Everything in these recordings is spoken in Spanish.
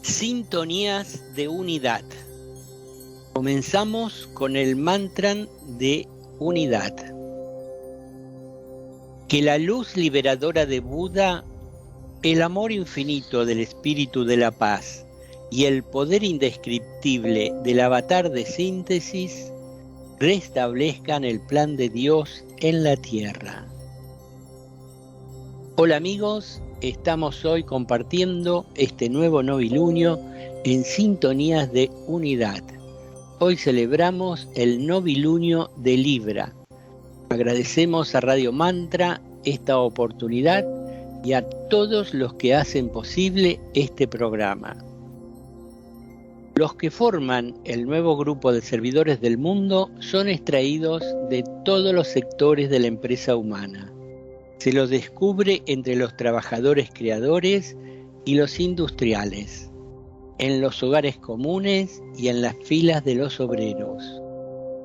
Sintonías de unidad. Comenzamos con el mantra de unidad. Que la luz liberadora de Buda, el amor infinito del espíritu de la paz y el poder indescriptible del avatar de síntesis restablezcan el plan de Dios en la tierra. Hola amigos, estamos hoy compartiendo este nuevo novilunio en Sintonías de Unidad. Hoy celebramos el novilunio de Libra. Agradecemos a Radio Mantra esta oportunidad y a todos los que hacen posible este programa. Los que forman el nuevo grupo de servidores del mundo son extraídos de todos los sectores de la empresa humana. Se los descubre entre los trabajadores creadores y los industriales, en los hogares comunes y en las filas de los obreros.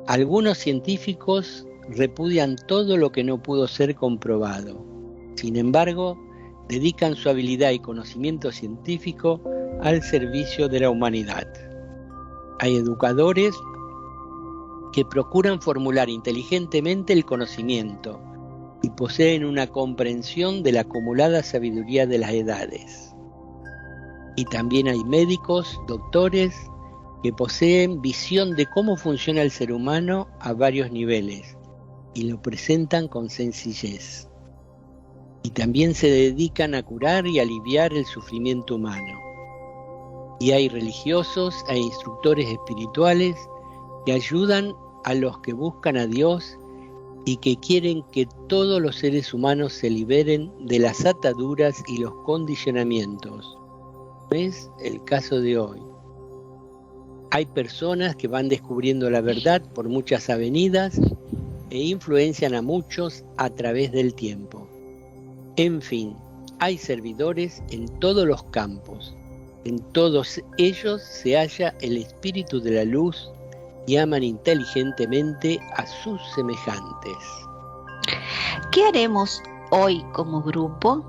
Algunos científicos repudian todo lo que no pudo ser comprobado. Sin embargo, dedican su habilidad y conocimiento científico al servicio de la humanidad. Hay educadores que procuran formular inteligentemente el conocimiento y poseen una comprensión de la acumulada sabiduría de las edades. Y también hay médicos, doctores, que poseen visión de cómo funciona el ser humano a varios niveles y lo presentan con sencillez. Y también se dedican a curar y aliviar el sufrimiento humano. Y hay religiosos e instructores espirituales que ayudan a los que buscan a Dios y que quieren que todos los seres humanos se liberen de las ataduras y los condicionamientos. Es el caso de hoy. Hay personas que van descubriendo la verdad por muchas avenidas e influencian a muchos a través del tiempo. En fin, hay servidores en todos los campos. En todos ellos se halla el espíritu de la luz y aman inteligentemente a sus semejantes. ¿Qué haremos hoy como grupo?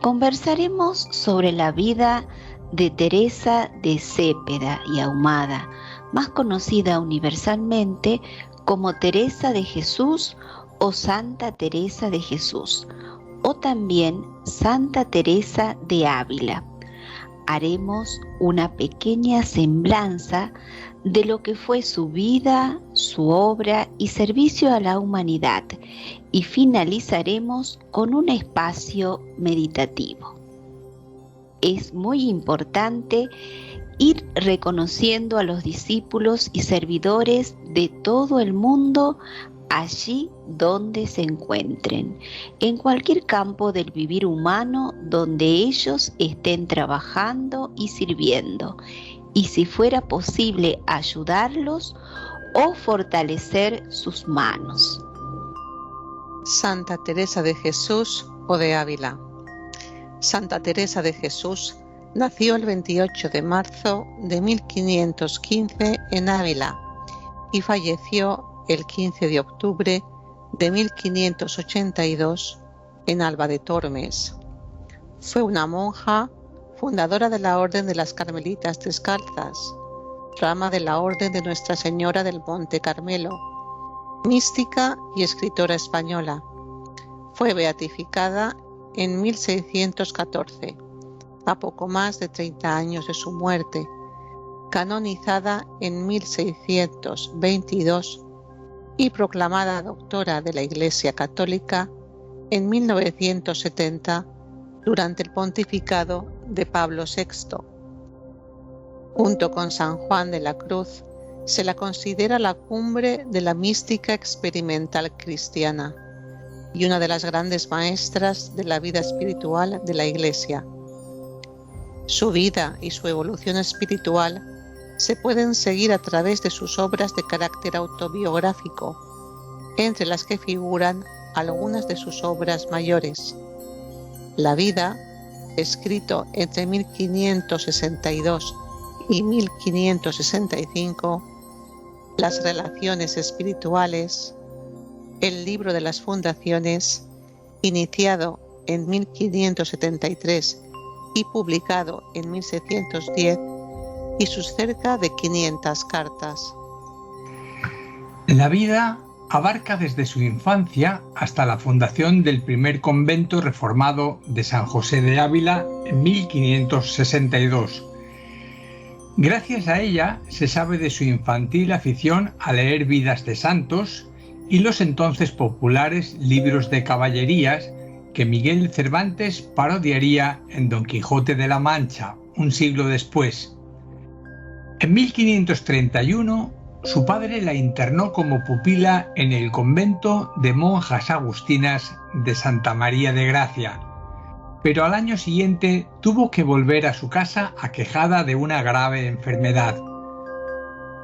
Conversaremos sobre la vida de Teresa de Cepeda y Ahumada, más conocida universalmente como Teresa de Jesús o Santa Teresa de Jesús, o también Santa Teresa de Ávila. Haremos una pequeña semblanza de lo que fue su vida, su obra y servicio a la humanidad, y finalizaremos con un espacio meditativo. Es muy importante ir reconociendo a los discípulos y servidores de todo el mundo allí donde se encuentren, en cualquier campo del vivir humano donde ellos estén trabajando y sirviendo, y si fuera posible ayudarlos o fortalecer sus manos. Santa Teresa de Jesús o de Ávila. Santa Teresa de Jesús nació el 28 de marzo de 1515 en Ávila y falleció el 15 de octubre de 1582 en Alba de Tormes. Fue una monja fundadora de la Orden de las Carmelitas Descalzas, rama de la Orden de Nuestra Señora del Monte Carmelo, mística y escritora española. Fue beatificada en 1614, a poco más de 30 años de su muerte, canonizada en 1622 y proclamada doctora de la Iglesia Católica en 1970 durante el pontificado de Pablo VI. Junto con San Juan de la Cruz, se la considera la cumbre de la mística experimental cristiana y una de las grandes maestras de la vida espiritual de la Iglesia. Su vida y su evolución espiritual se pueden seguir a través de sus obras de carácter autobiográfico, entre las que figuran algunas de sus obras mayores. La vida, escrito entre 1562 y 1565, las relaciones espirituales, el libro de las fundaciones, iniciado en 1573 y publicado en 1610, y sus cerca de 500 cartas. La vida abarca desde su infancia hasta la fundación del primer convento reformado de San José de Ávila en 1562. Gracias a ella se sabe de su infantil afición a leer vidas de santos y los entonces populares libros de caballerías que Miguel Cervantes parodiaría en Don Quijote de la Mancha, un siglo después. En 1531, su padre la internó como pupila en el convento de monjas agustinas de Santa María de Gracia, pero al año siguiente tuvo que volver a su casa aquejada de una grave enfermedad.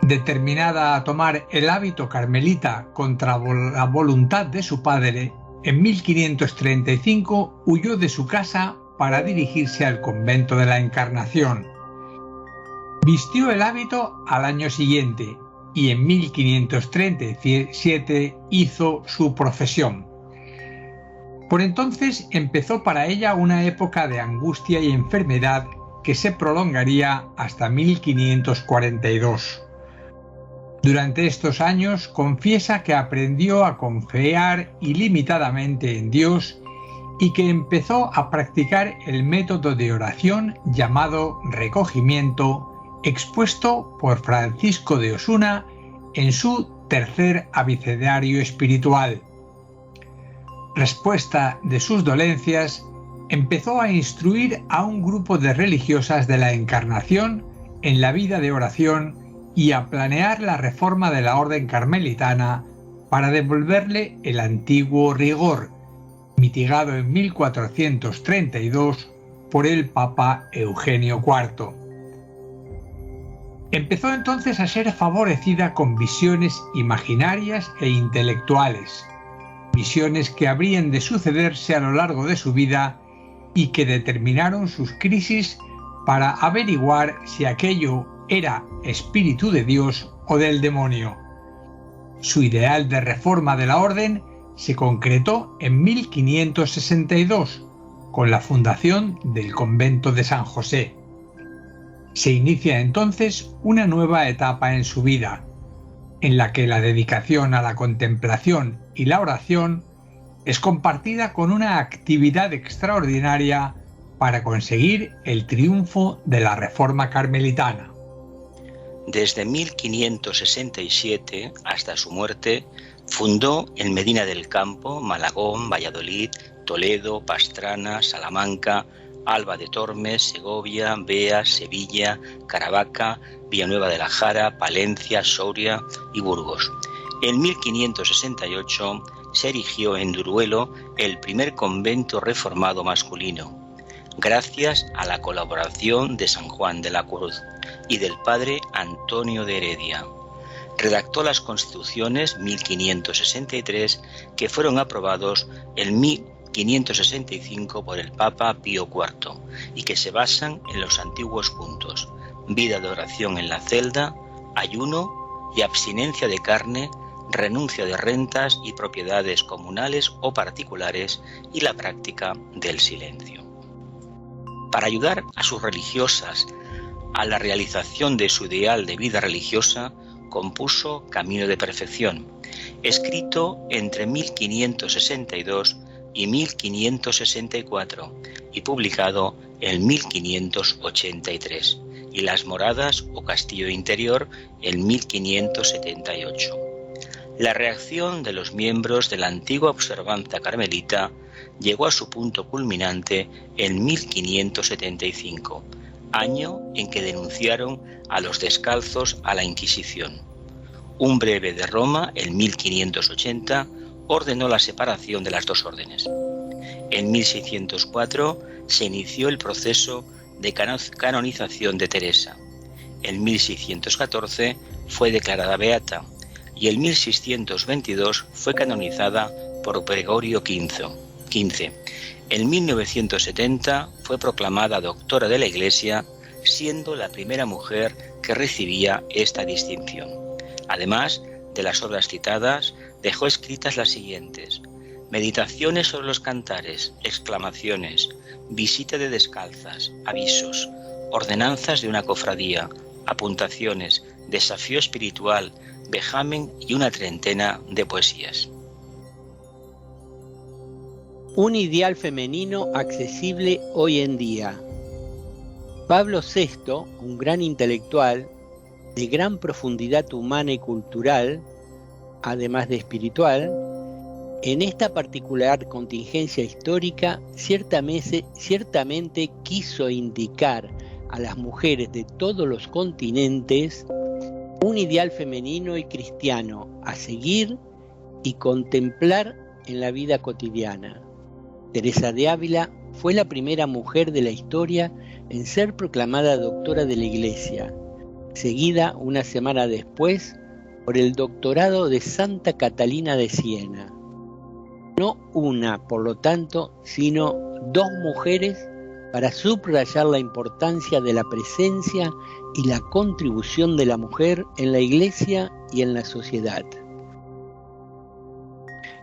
Determinada a tomar el hábito carmelita contra la voluntad de su padre, en 1535 huyó de su casa para dirigirse al convento de la Encarnación. Vistió el hábito al año siguiente y en 1537 hizo su profesión. Por entonces empezó para ella una época de angustia y enfermedad que se prolongaría hasta 1542. Durante estos años confiesa que aprendió a confiar ilimitadamente en Dios y que empezó a practicar el método de oración llamado recogimiento, expuesto por Francisco de Osuna en su tercer abecedario espiritual. Respuesta de sus dolencias, empezó a instruir a un grupo de religiosas de la Encarnación en la vida de oración y a planear la reforma de la orden carmelitana para devolverle el antiguo rigor, mitigado en 1432 por el Papa Eugenio IV. Empezó entonces a ser favorecida con visiones imaginarias e intelectuales, visiones que habrían de sucederse a lo largo de su vida y que determinaron sus crisis para averiguar si aquello era espíritu de Dios o del demonio. Su ideal de reforma de la orden se concretó en 1562, con la fundación del convento de San José. Se inicia entonces una nueva etapa en su vida, en la que la dedicación a la contemplación y la oración es compartida con una actividad extraordinaria para conseguir el triunfo de la reforma carmelitana. Desde 1567 hasta su muerte, fundó en Medina del Campo, Malagón, Valladolid, Toledo, Pastrana, Salamanca, Alba de Tormes, Segovia, Beas, Sevilla, Caravaca, Villanueva de la Jara, Palencia, Soria y Burgos. En 1568 se erigió en Duruelo el primer convento reformado masculino, gracias a la colaboración de San Juan de la Cruz y del padre Antonio de Heredia. Redactó las constituciones 1563 que fueron aprobados en 1565 por el Papa Pío IV y que se basan en los antiguos puntos: vida de oración en la celda, ayuno y abstinencia de carne, renuncia de rentas y propiedades comunales o particulares y la práctica del silencio. Para ayudar a sus religiosas a la realización de su ideal de vida religiosa, compuso Camino de Perfección, escrito entre 1562 y 1564 y publicado en 1583, y Las Moradas o Castillo Interior en 1578. La reacción de los miembros de la antigua observancia carmelita llegó a su punto culminante en 1575, año en que denunciaron a los descalzos a la Inquisición. Un breve de Roma, en 1580, ordenó la separación de las dos órdenes. En 1604 se inició el proceso de canonización de Teresa. En 1614 fue declarada beata y en 1622 fue canonizada por Gregorio XV. En 1970 fue proclamada doctora de la Iglesia, siendo la primera mujer que recibía esta distinción. Además de las obras citadas, dejó escritas las siguientes: meditaciones sobre los cantares, exclamaciones, visita de descalzas, avisos, ordenanzas de una cofradía, apuntaciones, desafío espiritual, vejamen y una treintena de poesías. Un ideal femenino accesible hoy en día. Pablo VI, un gran intelectual de gran profundidad humana y cultural, además de espiritual, en esta particular contingencia histórica ciertamente quiso indicar a las mujeres de todos los continentes un ideal femenino y cristiano a seguir y contemplar en la vida cotidiana. Teresa de Ávila fue la primera mujer de la historia en ser proclamada doctora de la Iglesia, seguida una semana después por el doctorado de Santa Catalina de Siena. No una, por lo tanto, sino dos mujeres para subrayar la importancia de la presencia y la contribución de la mujer en la Iglesia y en la sociedad.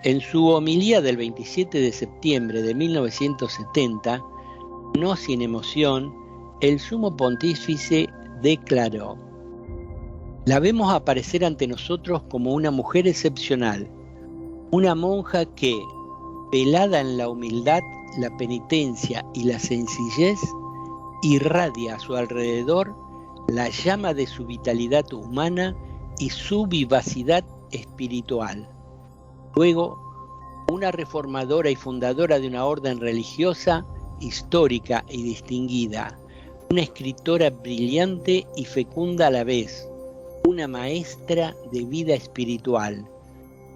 En su homilía del 27 de septiembre de 1970, no sin emoción, el Sumo Pontífice declaró: la vemos aparecer ante nosotros como una mujer excepcional, una monja que, velada en la humildad, la penitencia y la sencillez, irradia a su alrededor la llama de su vitalidad humana y su vivacidad espiritual. Luego, una reformadora y fundadora de una orden religiosa, histórica y distinguida, una escritora brillante y fecunda a la vez, una maestra de vida espiritual,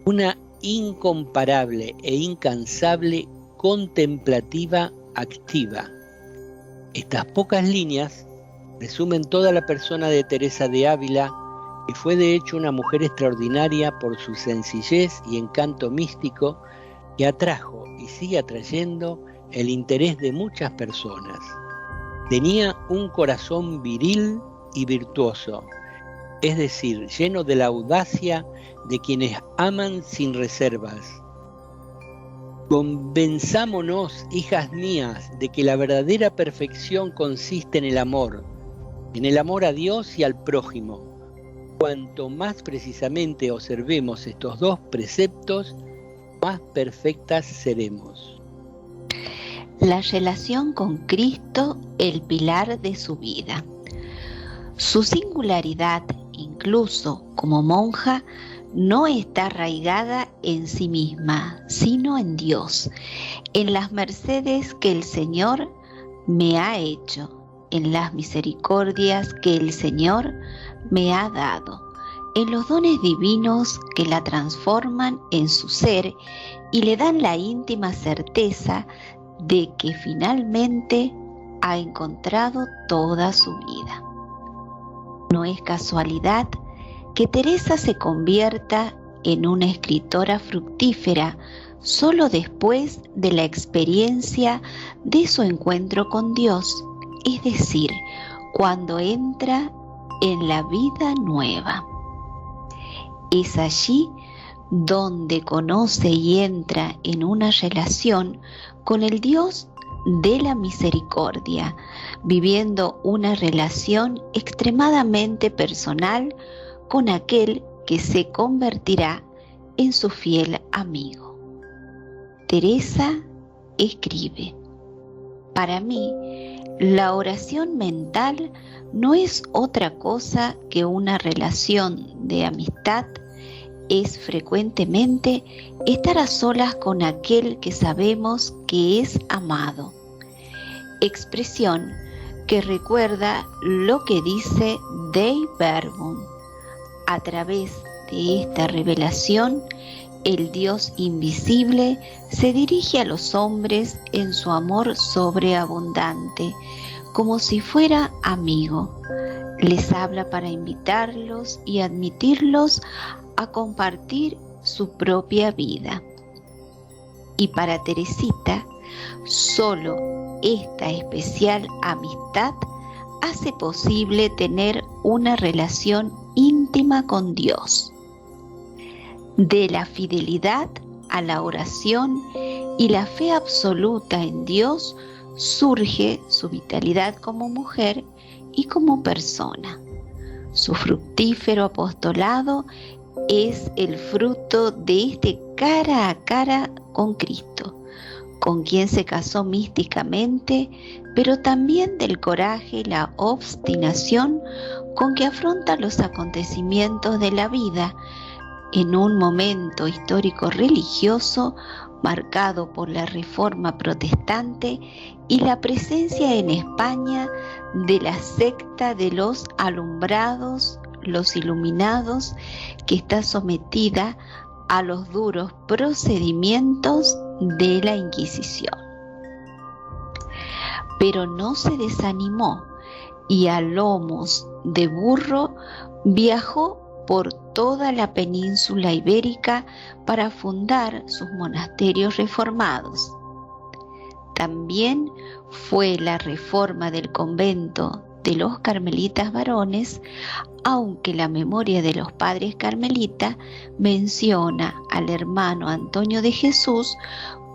una incomparable e incansable contemplativa activa. Estas pocas líneas resumen toda la persona de Teresa de Ávila, que fue de hecho una mujer extraordinaria por su sencillez y encanto místico que atrajo y sigue atrayendo el interés de muchas personas. Tenía un corazón viril y virtuoso, es decir, lleno de la audacia de quienes aman sin reservas. Convenzámonos, hijas mías, de que la verdadera perfección consiste en el amor a Dios y al prójimo. Cuanto más precisamente observemos estos dos preceptos, más perfectas seremos. La relación con Cristo, el pilar de su vida. Su singularidad, incluso como monja, no está arraigada en sí misma, sino en Dios, en las mercedes que el Señor me ha hecho, en las misericordias que el Señor me ha dado, en los dones divinos que la transforman en su ser y le dan la íntima certeza de que finalmente ha encontrado toda su vida. No es casualidad que Teresa se convierta en una escritora fructífera solo después de la experiencia de su encuentro con Dios, es decir, cuando entra en la vida nueva. Es allí donde conoce y entra en una relación con el Dios de la misericordia, viviendo una relación extremadamente personal con aquel que se convertirá en su fiel amigo. Teresa escribe: para mí, la oración mental no es otra cosa que una relación de amistad. Es frecuentemente estar a solas con aquel que sabemos que es amado. Expresión que recuerda lo que dice Dei Verbum. A través de esta revelación, el Dios invisible se dirige a los hombres en su amor sobreabundante, como si fuera amigo. Les habla para invitarlos y admitirlos a compartir su propia vida. Y para Teresita, solo esta especial amistad hace posible tener una relación íntima con Dios. De la fidelidad a la oración y la fe absoluta en Dios, surge su vitalidad como mujer y como persona. Su fructífero apostolado es el fruto de este cara a cara con Cristo, con quien se casó místicamente, pero también del coraje y la obstinación con que afronta los acontecimientos de la vida en un momento histórico religioso marcado por la Reforma Protestante y la presencia en España de la secta de los alumbrados, los iluminados, que está sometida a los duros procedimientos de la Inquisición. Pero no se desanimó y a lomos de burro viajó por toda la península ibérica para fundar sus monasterios reformados. También fue la reforma del convento de los carmelitas varones, aunque la memoria de los padres carmelitas menciona al hermano Antonio de Jesús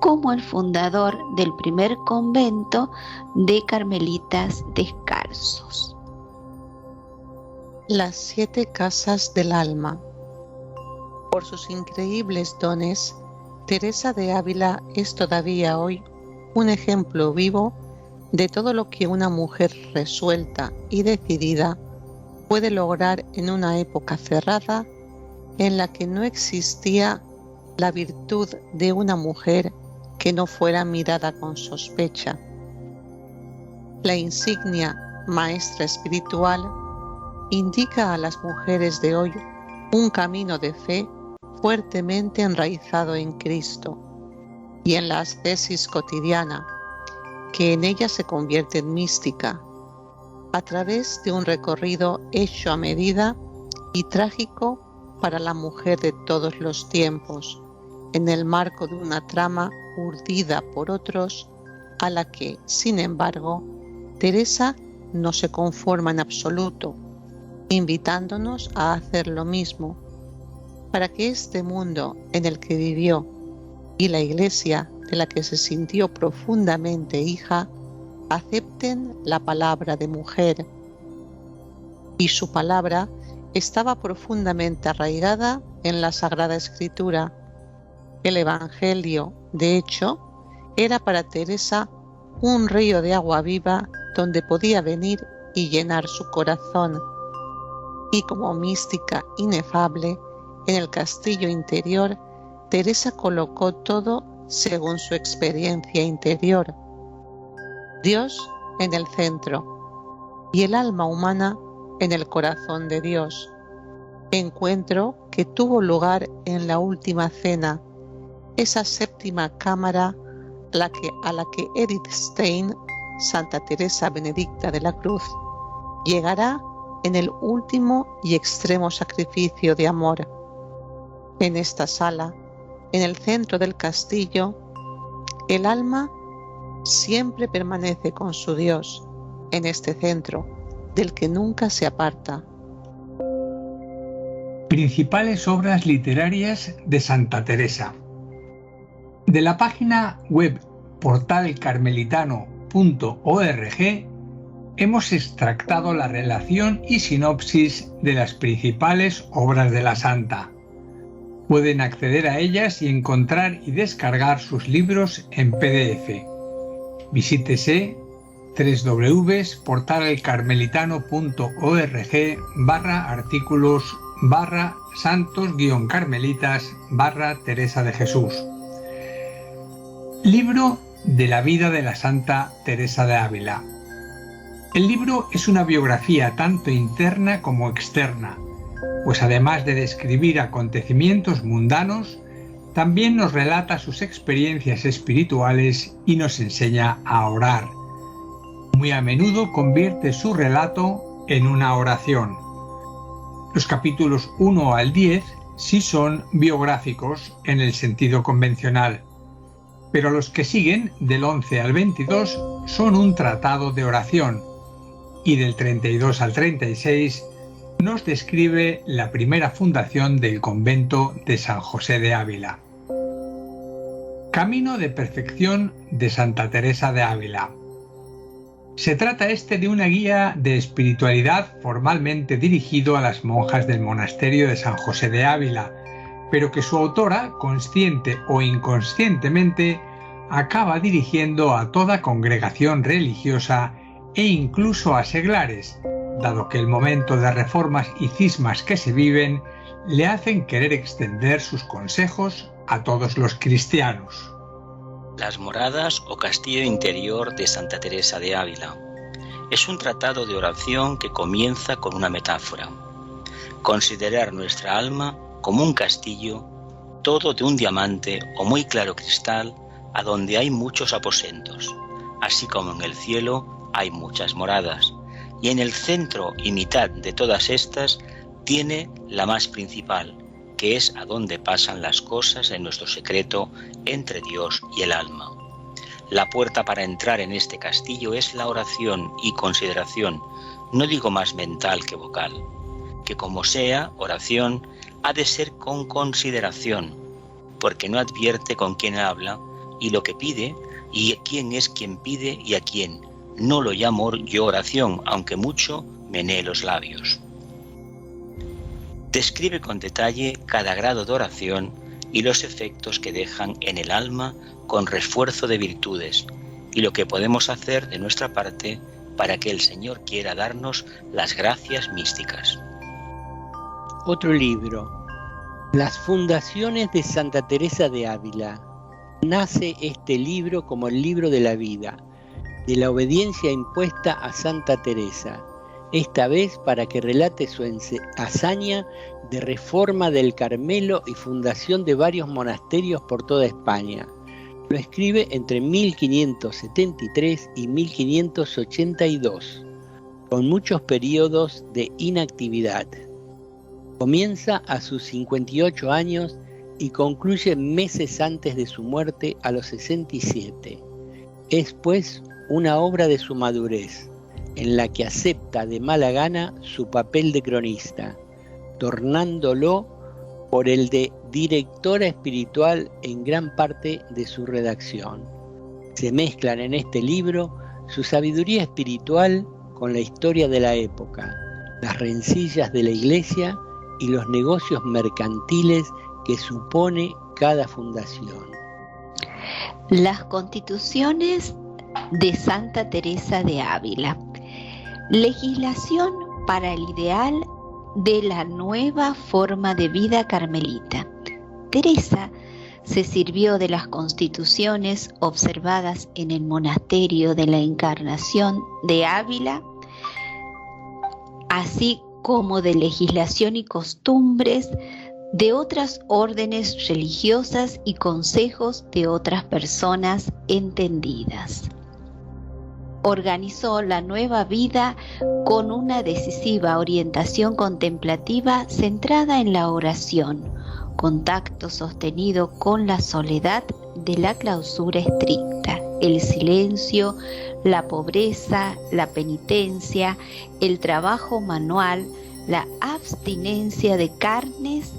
como el fundador del primer convento de carmelitas descalzos. Las 7 casas del alma. Por sus increíbles dones, Teresa de Ávila es todavía hoy un ejemplo vivo de todo lo que una mujer resuelta y decidida puede lograr en una época cerrada en la que no existía la virtud de una mujer que no fuera mirada con sospecha. La insignia maestra espiritual indica a las mujeres de hoy un camino de fe fuertemente enraizado en Cristo y en la ascesis cotidiana, que en ella se convierte en mística, a través de un recorrido hecho a medida y trágico para la mujer de todos los tiempos, en el marco de una trama urdida por otros, a la que, sin embargo, Teresa no se conforma en absoluto, invitándonos a hacer lo mismo, para que este mundo en el que vivió y la Iglesia de la que se sintió profundamente hija, acepten la palabra de mujer. Y su palabra estaba profundamente arraigada en la Sagrada Escritura. El Evangelio, de hecho, era para Teresa un río de agua viva donde podía venir y llenar su corazón. Y como mística inefable, en el castillo interior, Teresa colocó todo según su experiencia interior. Dios en el centro y el alma humana en el corazón de Dios. Encuentro que tuvo lugar en la última cena, esa séptima cámara a la que Edith Stein, Santa Teresa Benedicta de la Cruz, llegará en el último y extremo sacrificio de amor. En esta sala, en el centro del castillo, el alma siempre permanece con su Dios, en este centro, del que nunca se aparta. Principales obras literarias de Santa Teresa. De la página web portalcarmelitano.org hemos extractado la relación y sinopsis de las principales obras de la santa. Pueden acceder a ellas y encontrar y descargar sus libros en PDF. Visítese www.portalcarmelitano.org/artículos/santos-carmelitas/Teresa de Jesús. Libro de la vida de la Santa Teresa de Ávila. El libro es una biografía tanto interna como externa, pues además de describir acontecimientos mundanos, también nos relata sus experiencias espirituales y nos enseña a orar. Muy a menudo convierte su relato en una oración. Los capítulos 1 al 10 sí son biográficos en el sentido convencional, pero los que siguen, del 11 al 22, son un tratado de oración, y del 32 al 36 nos describe la primera fundación del convento de San José de Ávila. Camino de perfección de Santa Teresa de Ávila. Se trata de una guía de espiritualidad formalmente dirigido a las monjas del monasterio de San José de Ávila, pero que su autora, consciente o inconscientemente, acaba dirigiendo a toda congregación religiosa e incluso a seglares, dado que el momento de reformas y cismas que se viven le hacen querer extender sus consejos a todos los cristianos. Las moradas o castillo interior de Santa Teresa de Ávila. Es un tratado de oración que comienza con una metáfora. Considerar nuestra alma como un castillo, todo de un diamante o muy claro cristal, a donde hay muchos aposentos, así como en el cielo hay muchas moradas, y en el centro y mitad de todas estas tiene la más principal, que es a donde pasan las cosas en nuestro secreto entre Dios y el alma. La puerta para entrar en este castillo es la oración y consideración, no digo más mental que vocal, que como sea oración, ha de ser con consideración, porque no advierte con quién habla y lo que pide, y a quién es quien pide y a quién. No lo llamo yo oración, aunque mucho menee los labios. Describe con detalle cada grado de oración y los efectos que dejan en el alma con refuerzo de virtudes y lo que podemos hacer de nuestra parte para que el Señor quiera darnos las gracias místicas. Otro libro, Las Fundaciones de Santa Teresa de Ávila. Nace este libro como el libro de la vida, de la obediencia impuesta a Santa Teresa, esta vez para que relate su hazaña de reforma del Carmelo y fundación de varios monasterios por toda España. Lo escribe entre 1573 y 1582, con muchos periodos de inactividad. Comienza a sus 58 años y concluye meses antes de su muerte a los 67. Es pues una obra de su madurez, en la que acepta de mala gana su papel de cronista, tornándolo por el de directora espiritual en gran parte de su redacción. Se mezclan en este libro su sabiduría espiritual con la historia de la época, las rencillas de la Iglesia y los negocios mercantiles que supone cada fundación. Las Constituciones de Santa Teresa de Ávila. Legislación para el ideal de la nueva forma de vida carmelita. Teresa se sirvió de las constituciones observadas en el monasterio de la Encarnación de Ávila, así como de legislación y costumbres de otras órdenes religiosas y consejos de otras personas entendidas. Organizó la nueva vida con una decisiva orientación contemplativa centrada en la oración, contacto sostenido con la soledad de la clausura estricta, el silencio, la pobreza, la penitencia, el trabajo manual, la abstinencia de carnes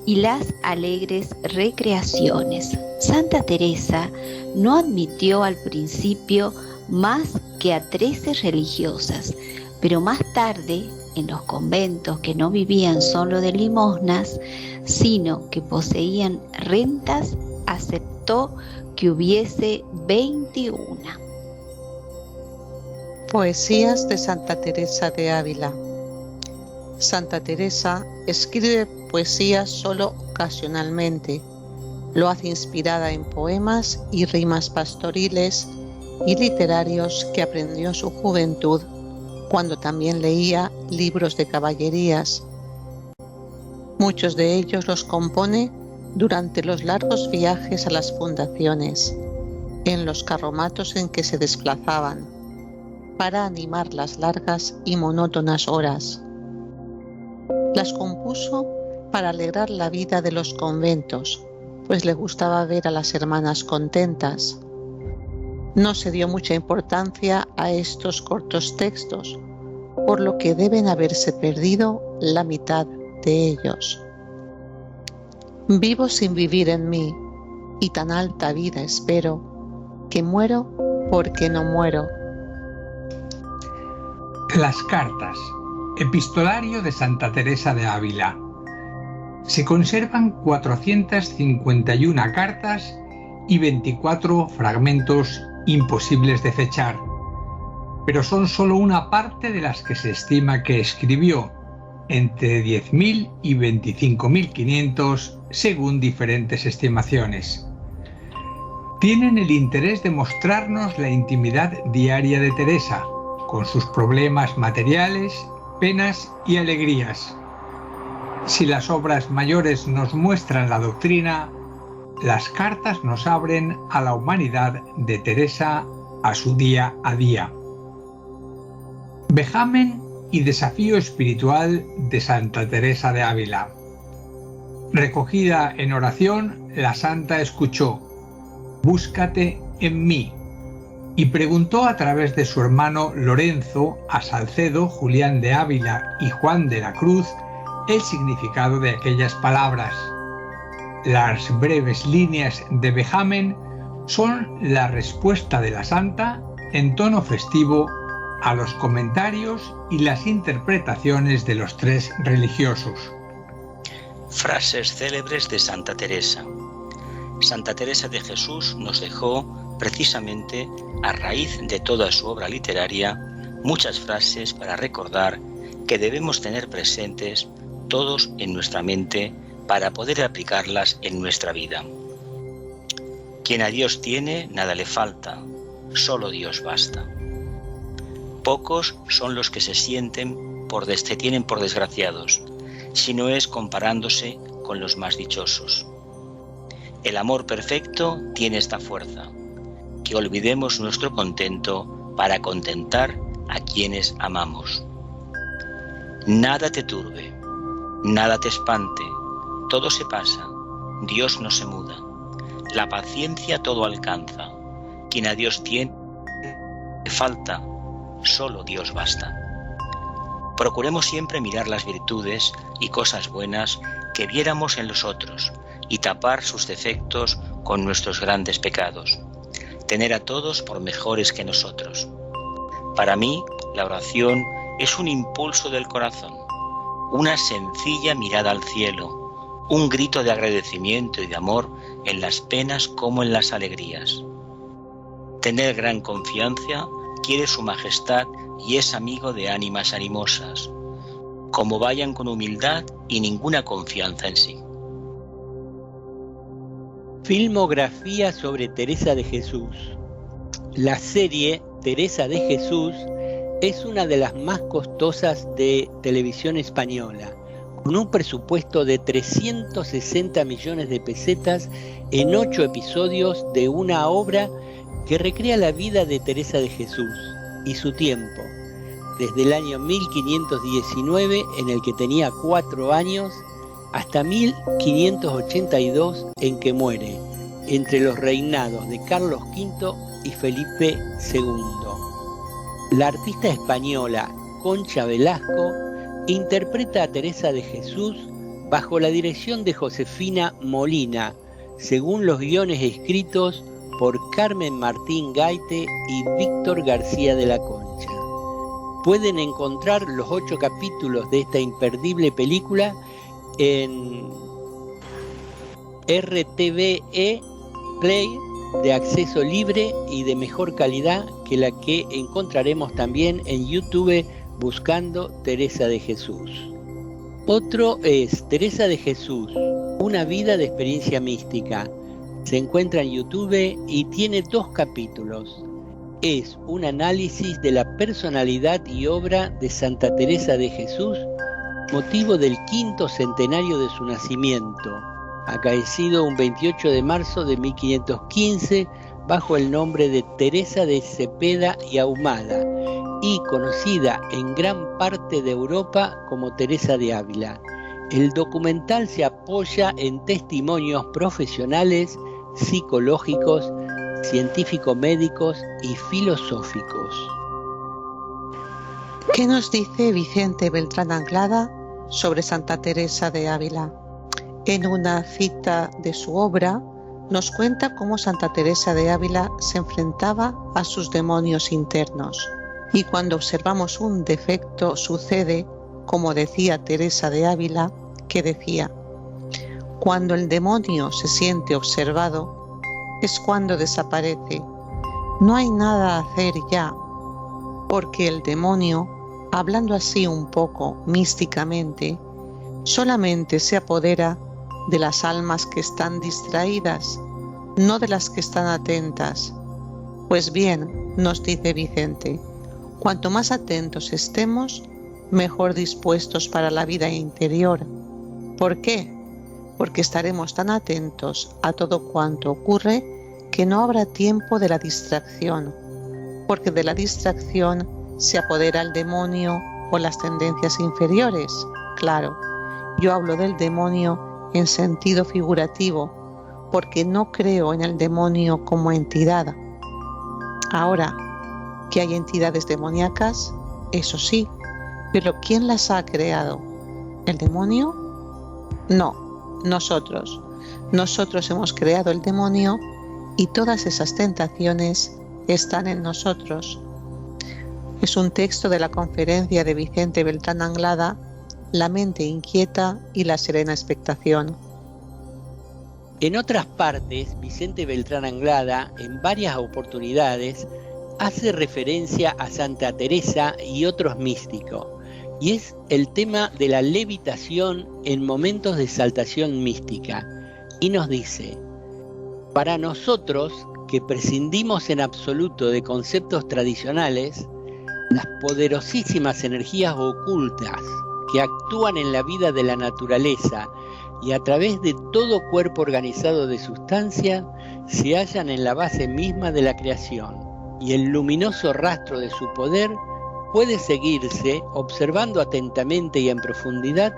y las alegres recreaciones. Santa Teresa no admitió al principio más que a 13 religiosas, pero más tarde, en los conventos que no vivían solo de limosnas, sino que poseían rentas, aceptó que hubiese 21. Poesías de Santa Teresa de Ávila. Santa Teresa escribe poesías solo ocasionalmente. Lo hace inspirada en poemas y rimas pastoriles y literarios que aprendió en su juventud, cuando también leía libros de caballerías. Muchos de ellos los compone durante los largos viajes a las fundaciones, en los carromatos en que se desplazaban, para animar las largas y monótonas horas. Las compuso para alegrar la vida de los conventos, pues le gustaba ver a las hermanas contentas. No se dio mucha importancia a estos cortos textos, por lo que deben haberse perdido la mitad de ellos. Vivo sin vivir en mí, y tan alta vida espero, que muero porque no muero. Las cartas. Epistolario de Santa Teresa de Ávila. Se conservan 451 cartas y 24 fragmentos imposibles de fechar, pero son solo una parte de las que se estima que escribió, entre 10.000 y 25.500 según diferentes estimaciones. Tienen el interés de mostrarnos la intimidad diaria de Teresa, con sus problemas materiales, penas y alegrías. Si las obras mayores nos muestran la doctrina, las cartas nos abren a la humanidad de Teresa a su día a día. Vejamen y desafío espiritual de Santa Teresa de Ávila. Recogida en oración, la santa escuchó: «Búscate en mí», y preguntó a través de su hermano Lorenzo a Salcedo, Julián de Ávila y Juan de la Cruz el significado de aquellas palabras. Las breves líneas de Vejamen son la respuesta de la santa en tono festivo a los comentarios y las interpretaciones de los tres religiosos. Frases célebres de Santa Teresa. Santa Teresa de Jesús nos dejó, precisamente a raíz de toda su obra literaria, muchas frases para recordar que debemos tener presentes todos en nuestra mente para poder aplicarlas en nuestra vida. Quien a Dios tiene, nada le falta, solo Dios basta. Pocos son los que se tienen por desgraciados, si no es comparándose con los más dichosos. El amor perfecto tiene esta fuerza, que olvidemos nuestro contento para contentar a quienes amamos. Nada te turbe, nada te espante, todo se pasa, Dios no se muda. La paciencia todo alcanza, quien a Dios tiene le falta, solo Dios basta. Procuremos siempre mirar las virtudes y cosas buenas que viéramos en los otros y tapar sus defectos con nuestros grandes pecados. Tener a todos por mejores que nosotros. Para mí, la oración es un impulso del corazón, una sencilla mirada al cielo, un grito de agradecimiento y de amor en las penas como en las alegrías. Tener gran confianza quiere su majestad y es amigo de ánimas animosas, como vayan con humildad y ninguna confianza en sí. Filmografía sobre Teresa de Jesús. La serie Teresa de Jesús es una de las más costosas de televisión española, con un presupuesto de 360 millones de pesetas en 8 episodios de una obra que recrea la vida de Teresa de Jesús y su tiempo, desde el año 1519, en el que tenía 4 años, hasta 1582, en que muere, entre los reinados de Carlos V y Felipe II. La artista española Concha Velasco interpreta a Teresa de Jesús bajo la dirección de Josefina Molina, según los guiones escritos por Carmen Martín Gaite y Víctor García de la Concha. Pueden encontrar los 8 capítulos de esta imperdible película en RTVE Play, de acceso libre y de mejor calidad que la que encontraremos también en YouTube buscando Teresa de Jesús. Otro es Teresa de Jesús, una vida de experiencia mística. Se encuentra en YouTube y tiene 2 capítulos. Es un análisis de la personalidad y obra de Santa Teresa de Jesús, motivo del 5º centenario de su nacimiento, acaecido un 28 de marzo de 1515 bajo el nombre de Teresa de Cepeda y Ahumada y conocida en gran parte de Europa como Teresa de Ávila. El documental se apoya en testimonios profesionales, psicológicos, científico-médicos y filosóficos. ¿Qué nos dice Vicente Beltrán Anglada sobre Santa Teresa de Ávila? En una cita de su obra, nos cuenta cómo Santa Teresa de Ávila se enfrentaba a sus demonios internos. Y cuando observamos un defecto sucede, como decía Teresa de Ávila, que decía: cuando el demonio se siente observado, es cuando desaparece. No hay nada a hacer ya, porque el demonio, hablando así un poco místicamente, solamente se apodera de las almas que están distraídas, no de las que están atentas. Pues bien, nos dice Vicente, cuanto más atentos estemos, mejor dispuestos para la vida interior. ¿Por qué? Porque estaremos tan atentos a todo cuanto ocurre que no habrá tiempo de la distracción, porque de la distracción se apodera el demonio o las tendencias inferiores. Claro, yo hablo del demonio en sentido figurativo, porque no creo en el demonio como entidad. Ahora, que hay entidades demoníacas, eso sí, pero ¿quién las ha creado? ¿El demonio? No, nosotros. Nosotros hemos creado el demonio y todas esas tentaciones están en nosotros. Es un texto de la conferencia de Vicente Beltrán Anglada, La mente inquieta y la serena expectación. En otras partes, Vicente Beltrán Anglada, en varias oportunidades, hace referencia a Santa Teresa y otros místicos, y es el tema de la levitación en momentos de exaltación mística, y nos dice: para nosotros, que prescindimos en absoluto de conceptos tradicionales, las poderosísimas energías ocultas que actúan en la vida de la naturaleza y a través de todo cuerpo organizado de sustancia, se hallan en la base misma de la creación, y el luminoso rastro de su poder puede seguirse observando atentamente y en profundidad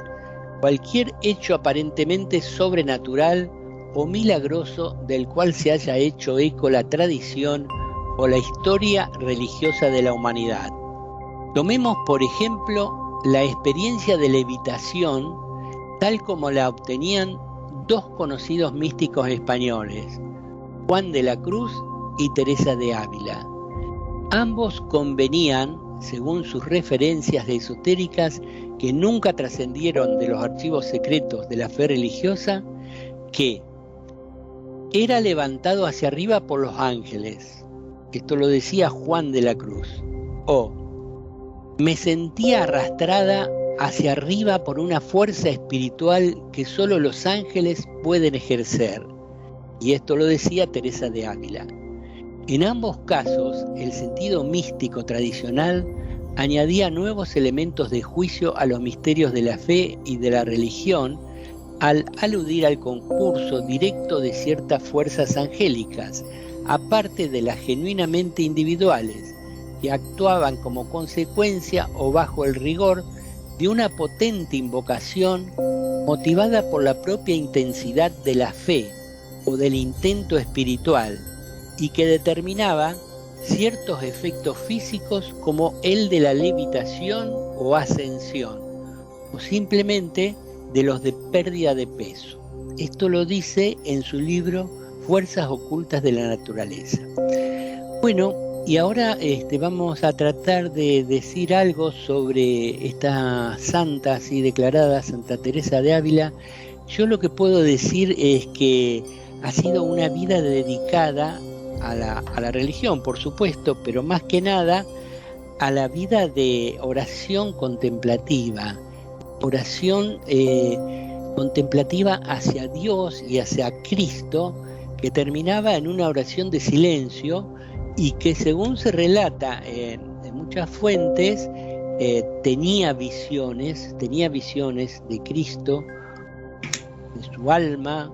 cualquier hecho aparentemente sobrenatural o milagroso del cual se haya hecho eco la tradición o la historia religiosa de la humanidad. Tomemos, por ejemplo, la experiencia de levitación tal como la obtenían dos conocidos místicos españoles, Juan de la Cruz y Teresa de Ávila. Ambos convenían, según sus referencias esotéricas que nunca trascendieron de los archivos secretos de la fe religiosa, que era levantado hacia arriba por los ángeles. Esto lo decía Juan de la Cruz. O me sentía arrastrada hacia arriba por una fuerza espiritual que solo los ángeles pueden ejercer. Y esto lo decía Teresa de Ávila. En ambos casos, el sentido místico tradicional añadía nuevos elementos de juicio a los misterios de la fe y de la religión al aludir al concurso directo de ciertas fuerzas angélicas, aparte de las genuinamente individuales, que actuaban como consecuencia o bajo el rigor de una potente invocación motivada por la propia intensidad de la fe o del intento espiritual, y que determinaba ciertos efectos físicos como el de la levitación o ascensión, o simplemente de los de pérdida de peso. Esto lo dice en su libro Fuerzas ocultas de la naturaleza. Bueno, y ahora vamos a tratar de decir algo sobre esta santa así declarada, Santa Teresa de Ávila. Yo lo que puedo decir es que ha sido una vida dedicada a la religión, por supuesto, pero más que nada a la vida de oración contemplativa, oración contemplativa hacia Dios y hacia Cristo, que terminaba en una oración de silencio y que, según se relata en muchas fuentes, tenía visiones de Cristo, de su alma,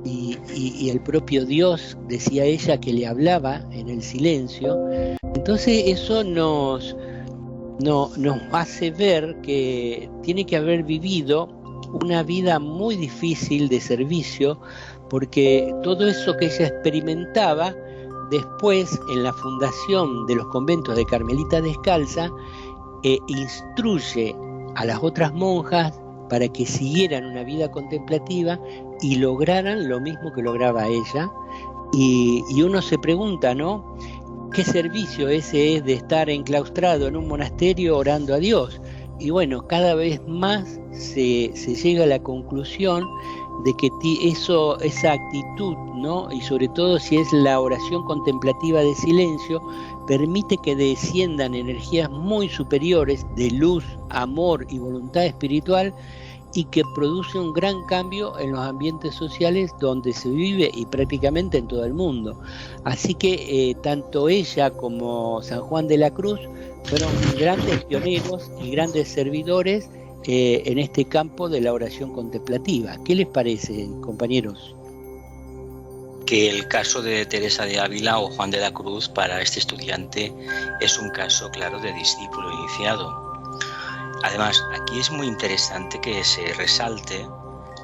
y el propio Dios, decía ella, que le hablaba en el silencio. Entonces eso nos hace ver que tiene que haber vivido una vida muy difícil de servicio, porque todo eso que ella experimentaba después en la fundación de los conventos de Carmelita Descalza, instruye a las otras monjas para que siguieran una vida contemplativa y lograran lo mismo que lograba ella. Y uno se pregunta, ¿no? ¿Qué servicio ese es de estar enclaustrado en un monasterio orando a Dios? Y bueno, cada vez más se llega a la conclusión de que esa actitud, ¿no? Y sobre todo si es la oración contemplativa de silencio, permite que desciendan energías muy superiores de luz, amor y voluntad espiritual, y que produce un gran cambio en los ambientes sociales donde se vive y prácticamente en todo el mundo. Así que tanto ella como San Juan de la Cruz fueron grandes pioneros y grandes servidores en este campo de la oración contemplativa. ¿Qué les parece, compañeros? Que el caso de Teresa de Ávila o Juan de la Cruz para este estudiante es un caso claro de discípulo iniciado. Además, aquí es muy interesante que se resalte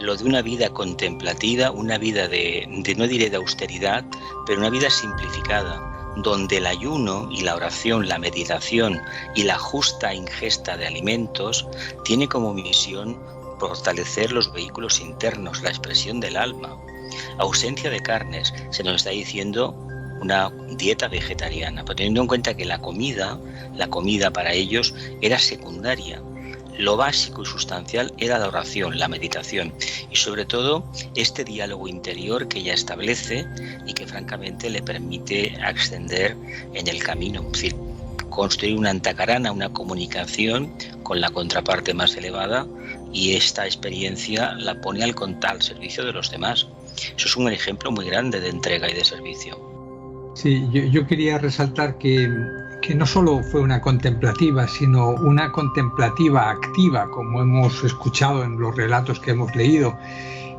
lo de una vida contemplativa, una vida no diré de austeridad, pero una vida simplificada, donde el ayuno y la oración, la meditación y la justa ingesta de alimentos tiene como misión fortalecer los vehículos internos, la expresión del alma. Ausencia de carnes, se nos está diciendo una dieta vegetariana, pero teniendo en cuenta que la comida para ellos era secundaria. Lo básico y sustancial era la oración, la meditación y sobre todo este diálogo interior que ella establece y que francamente le permite ascender en el camino, es decir, construir una antacarana, una comunicación con la contraparte más elevada, y esta experiencia la pone al servicio de los demás. Eso es un ejemplo muy grande de entrega y de servicio. Sí, yo quería resaltar que no solo fue una contemplativa, sino una contemplativa activa, como hemos escuchado en los relatos que hemos leído.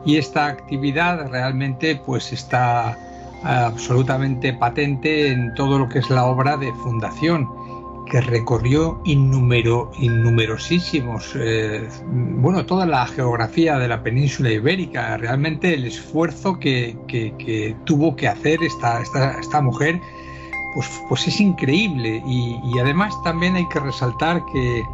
Y esta actividad realmente pues está absolutamente patente en todo lo que es la obra de fundación, que recorrió innumerosísimos, toda la geografía de la península ibérica. Realmente el esfuerzo que tuvo que hacer esta mujer pues es increíble, y además también hay que resaltar que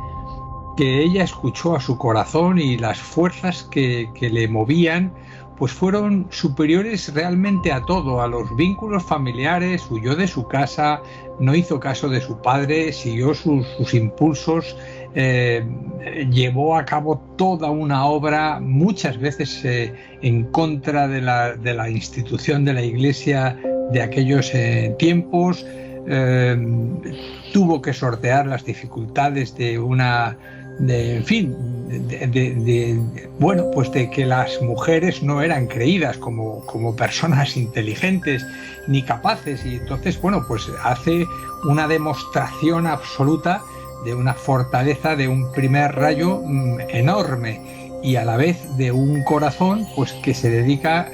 ella escuchó a su corazón, y las fuerzas que le movían pues fueron superiores realmente a todo, a los vínculos familiares. Huyó de su casa, no hizo caso de su padre, siguió sus impulsos, llevó a cabo toda una obra, muchas veces en contra de la institución de la Iglesia de aquellos tiempos. Tuvo que sortear las dificultades de que las mujeres no eran creídas como personas inteligentes ni capaces, y entonces hace una demostración absoluta de una fortaleza, de un primer rayo enorme, y a la vez de un corazón pues que se dedica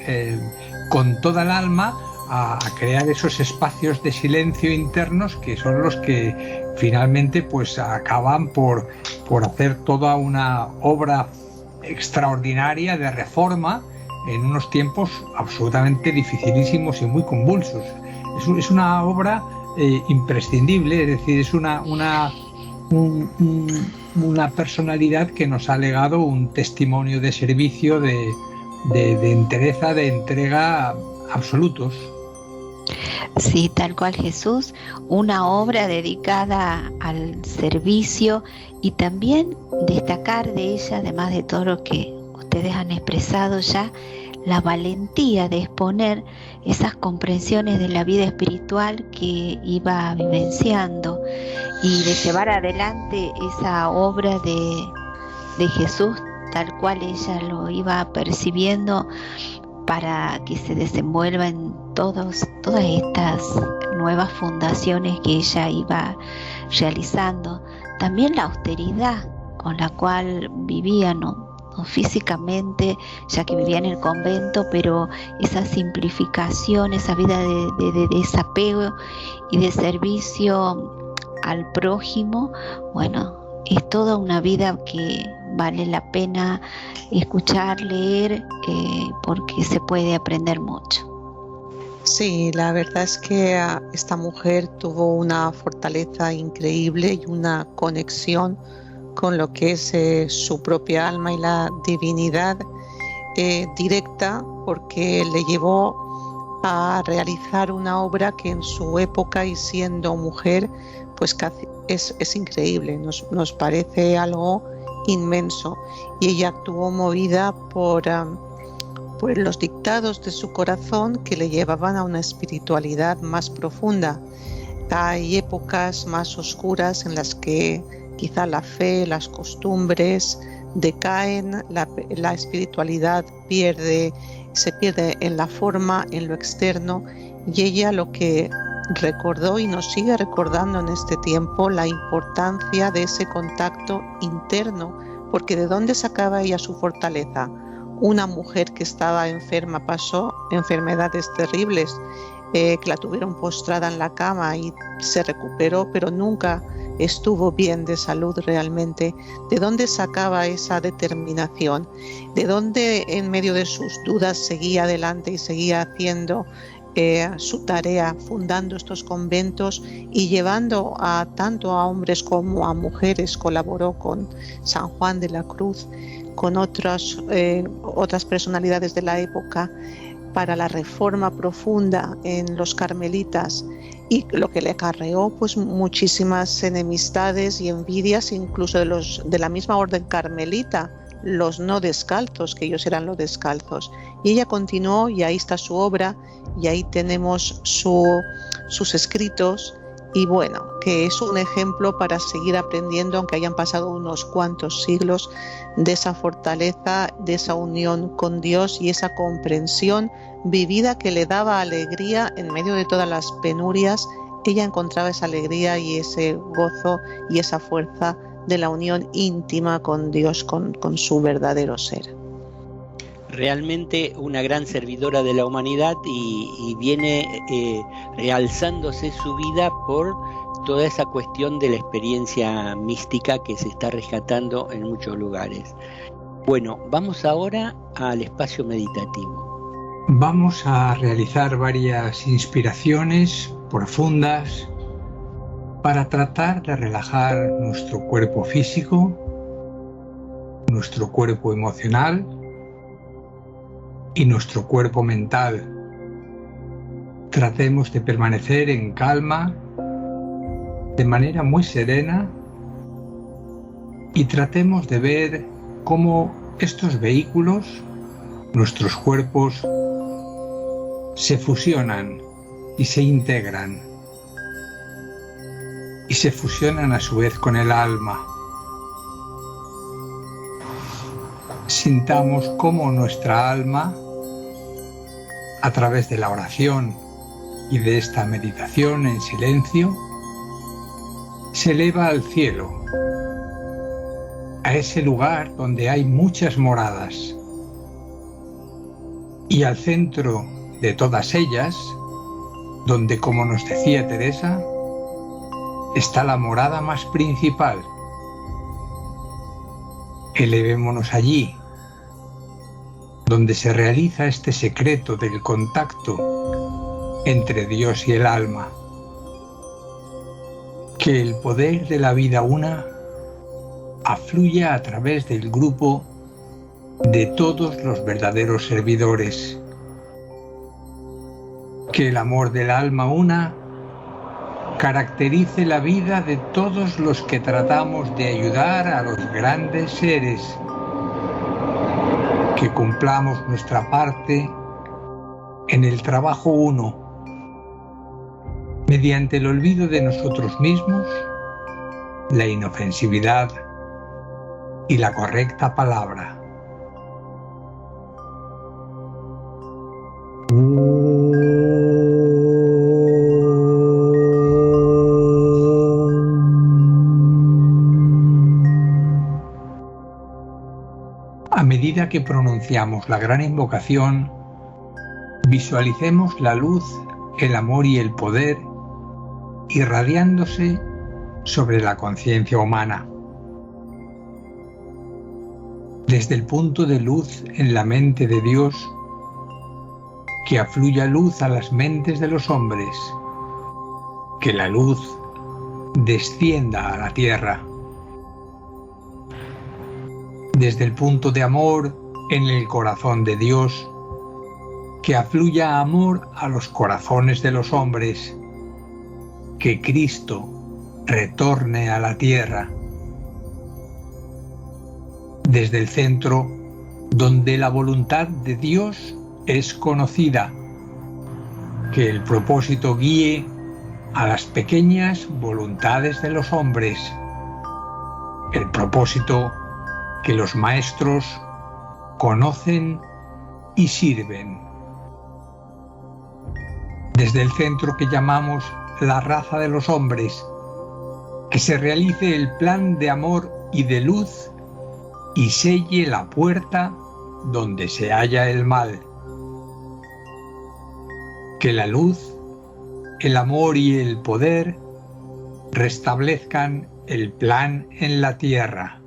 con toda el alma a crear esos espacios de silencio internos, que son los que finalmente pues acaban por hacer toda una obra extraordinaria de reforma en unos tiempos absolutamente dificilísimos y muy convulsos. Es una obra imprescindible, es decir, es una personalidad que nos ha legado un testimonio de servicio, de entereza, de entrega absolutos. Sí, tal cual, Jesús, una obra dedicada al servicio, y también destacar de ella, además de todo lo que ustedes han expresado ya, la valentía de exponer esas comprensiones de la vida espiritual que iba vivenciando, y de llevar adelante esa obra de Jesús tal cual ella lo iba percibiendo, para que se desenvuelva en todas estas nuevas fundaciones que ella iba realizando. También la austeridad con la cual vivía, no físicamente, ya que vivía en el convento, pero esa simplificación, esa vida de desapego y de servicio al prójimo, es toda una vida que vale la pena escuchar, leer, porque se puede aprender mucho. Sí, la verdad es que esta mujer tuvo una fortaleza increíble y una conexión con lo que es su propia alma y la divinidad directa, porque le llevó a realizar una obra que en su época y siendo mujer pues casi es increíble, nos parece algo inmenso, y ella actuó movida por los dictados de su corazón que le llevaban a una espiritualidad más profunda. Hay épocas más oscuras en las que quizá la fe, las costumbres decaen, la espiritualidad se pierde en la forma, en lo externo, y ella lo que recordó y nos sigue recordando en este tiempo la importancia de ese contacto interno, porque ¿de dónde sacaba ella su fortaleza? Una mujer que estaba enferma, pasó enfermedades terribles, que la tuvieron postrada en la cama y se recuperó, pero nunca estuvo bien de salud realmente. ¿De dónde sacaba esa determinación? ¿De dónde en medio de sus dudas seguía adelante y seguía haciendo su tarea, fundando estos conventos y llevando tanto a hombres como a mujeres? Colaboró con San Juan de la Cruz, con otras personalidades de la época para la reforma profunda en los carmelitas, y lo que le acarreó pues muchísimas enemistades y envidias, incluso de la misma orden carmelita, los no descalzos, que ellos eran los descalzos. Y ella continuó, y ahí está su obra, y ahí tenemos sus escritos, y bueno, que es un ejemplo para seguir aprendiendo, aunque hayan pasado unos cuantos siglos, de esa fortaleza, de esa unión con Dios y esa comprensión vivida que le daba alegría en medio de todas las penurias. Ella encontraba esa alegría y ese gozo y esa fuerza de la unión íntima con Dios, con su verdadero ser. Realmente una gran servidora de la humanidad, y viene realzándose su vida por toda esa cuestión de la experiencia mística que se está rescatando en muchos lugares. Bueno, vamos ahora al espacio meditativo. Vamos a realizar varias inspiraciones profundas para tratar de relajar nuestro cuerpo físico, nuestro cuerpo emocional y nuestro cuerpo mental. Tratemos de permanecer en calma, de manera muy serena, y tratemos de ver cómo estos vehículos, nuestros cuerpos, se fusionan y se integran, y se fusionan a su vez con el alma. Sintamos cómo nuestra alma, a través de la oración y de esta meditación en silencio, se eleva al cielo, a ese lugar donde hay muchas moradas, y al centro de todas ellas, donde, como nos decía Teresa, está la morada más principal. Elevémonos allí, donde se realiza este secreto del contacto entre Dios y el alma. Que el poder de la vida una afluya a través del grupo de todos los verdaderos servidores. Que el amor del alma una caracterice la vida de todos los que tratamos de ayudar a los grandes seres. Que cumplamos nuestra parte en el trabajo uno, mediante el olvido de nosotros mismos, la inofensividad y la correcta palabra. A medida que pronunciamos la gran invocación, visualicemos la luz, el amor y el poder irradiándose sobre la conciencia humana. Desde el punto de luz en la mente de Dios, que afluya luz a las mentes de los hombres, que la luz descienda a la tierra. desde el punto de amor en el corazón de Dios, que afluya amor a los corazones de los hombres, que Cristo retorne a la tierra. Desde el centro, donde la voluntad de Dios es conocida, que el propósito guíe a las pequeñas voluntades de los hombres, el propósito que los maestros conocen y sirven. Desde el centro que llamamos la raza de los hombres, que se realice el plan de amor y de luz y selle la puerta donde se halla el mal. Que la luz, el amor y el poder restablezcan el plan en la tierra.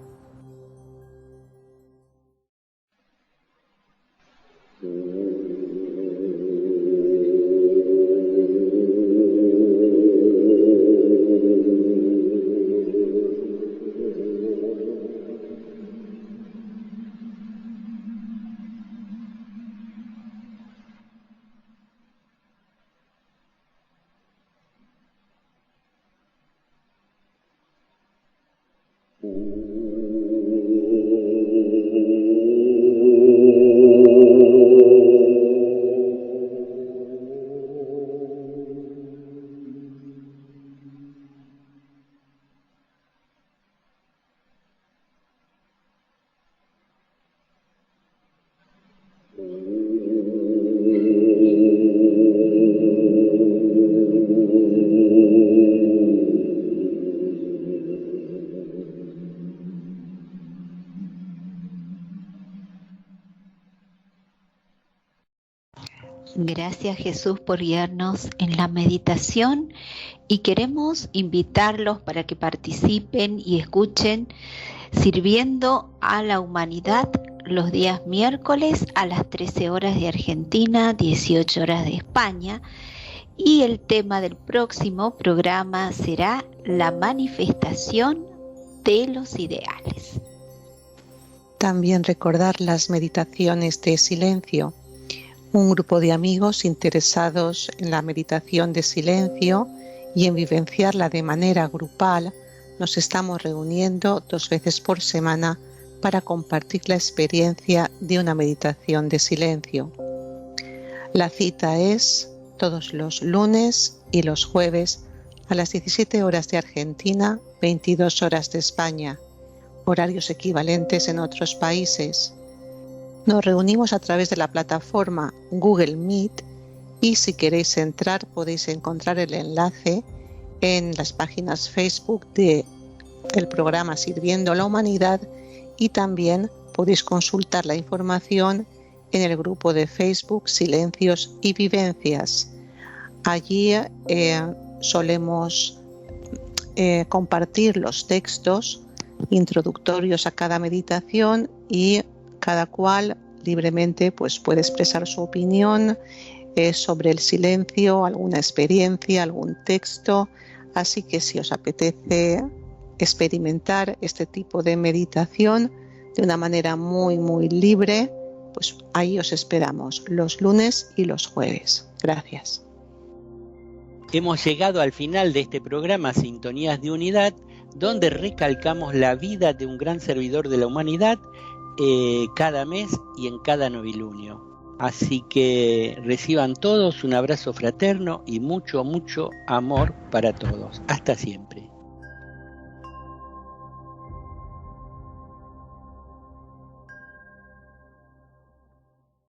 Gracias, Jesús, por guiarnos en la meditación, y queremos invitarlos para que participen y escuchen Sirviendo a la Humanidad los días miércoles a las 13 horas de Argentina, 18 horas de España, y el tema del próximo programa será la manifestación de los ideales. También recordar las meditaciones de silencio. Un grupo de amigos interesados en la meditación de silencio y en vivenciarla de manera grupal, nos estamos reuniendo 2 veces por semana para compartir la experiencia de una meditación de silencio. La cita es todos los lunes y los jueves a las 17 horas de Argentina, 22 horas de España, horarios equivalentes en otros países. Nos reunimos a través de la plataforma Google Meet y si queréis entrar podéis encontrar el enlace en las páginas Facebook del programa Sirviendo a la Humanidad, y también podéis consultar la información en el grupo de Facebook Silencios y Vivencias. Allí solemos compartir los textos introductorios a cada meditación y cada cual libremente pues, puede expresar su opinión sobre el silencio, alguna experiencia, algún texto. Así que si os apetece experimentar este tipo de meditación de una manera muy, muy libre, pues ahí os esperamos los lunes y los jueves. Gracias. Hemos llegado al final de este programa Sintonías de Unidad, donde recalcamos la vida de un gran servidor de la humanidad cada mes y en cada novilunio. Así que reciban todos un abrazo fraterno y mucho, mucho amor para todos. Hasta siempre.